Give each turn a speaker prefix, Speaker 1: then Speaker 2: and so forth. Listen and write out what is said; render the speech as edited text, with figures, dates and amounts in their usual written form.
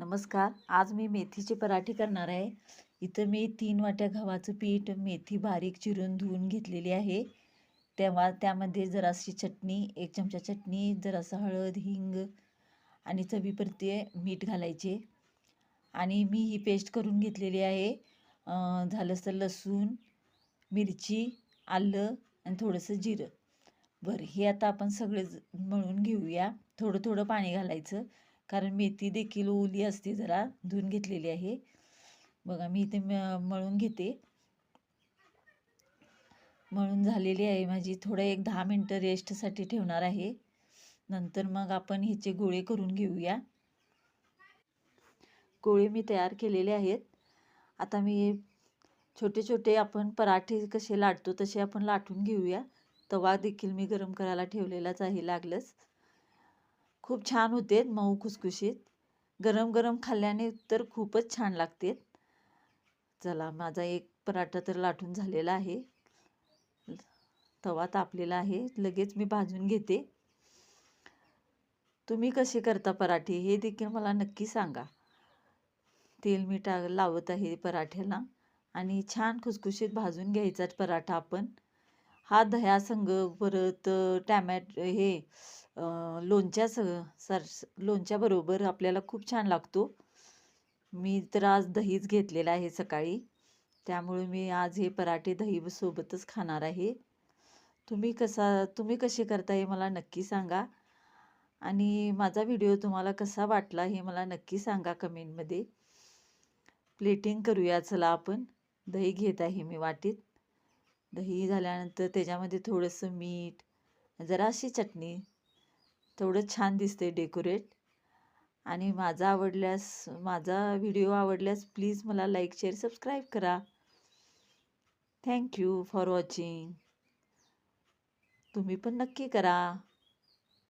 Speaker 1: नमस्कार. आज मी मेथीचे पराठे करणार आहे. इथं मी 3 वाट्या गव्हाचं पीठ, मेथी बारीक चिरून धुवून घेतलेली आहे. तेव्हा त्यामध्ये जराशी चटणी, 1 चमचा चटणी, जरासं हळद, हिंग आणि चवीपुरते मीठ घालायचे. आणि मी ही पेस्ट करून घेतलेली आहे. झालंच तर लसूण, मिरची, आलं आणि थोडंसं जिरं. बरं, हे आता आपण सगळे मळून घेऊया. थोडं थोडं पाणी घालायचं, कारण मेथी देखील ओली असते, जरा धुवून घेतलेली आहे. बघा, मी इथे मळून घेते. मळून झालेली आहे माझी. थोडं एक 10 मिनटं रेस्टसाठी ठेवणार आहे. नंतर मग आपण ह्याचे गोळे करून घेऊया. गोळे मी तयार केलेले आहेत. आता मी छोटे छोटे आपण पराठे कसे लाटतो तसे आपण लाटून घेऊया. तवा देखील मी गरम करायला ठेवलेलाच आहे, लागलंच. खूप छान होते, मऊ खुसखुशीत. गरम गरम खाल्ल्याने तर खूपच छान लागते. चला, माझा एक पराठा तर लाटून झालेला आहे. तवा तापलेला आहे, लगेच मी भाजून घेते. तुम्ही कसे करता पराठे हे देखील मला नक्की सांगा. तेल मी लावत आहे पराठ्याला आणि छान खुसखुशीत भाजून घ्यायचा पराठा आपण. हा दह्यासंग, परत लोणच्याबरोबर आपल्याला खूप छान लागतो. मी तर आज दहीच घेतलेला आहे सकाळी, त्यामुळे मी आज हे पराठे दही सोबतच खाणार आहे. तुम्ही कसे करता हे मला नक्की सांगा. आणि माझा व्हिडिओ तुम्हाला कसा वाटला हे मला नक्की सांगा कमेंटमध्ये. प्लेटिंग करूया. चला, आपण दही घेत आहे मी वाटीत. दही झाल्यानंतर त्याच्यामध्ये थोडंसं मीठ, जराशी चटणी, तेवढं छान दिसते डेकोरेट. आणि माझा व्हिडिओ आवडल्यास प्लीज मला लाईक, शेअर, सबस्क्राईब करा. Thank you for watching. तुम्ही पण नक्की करा.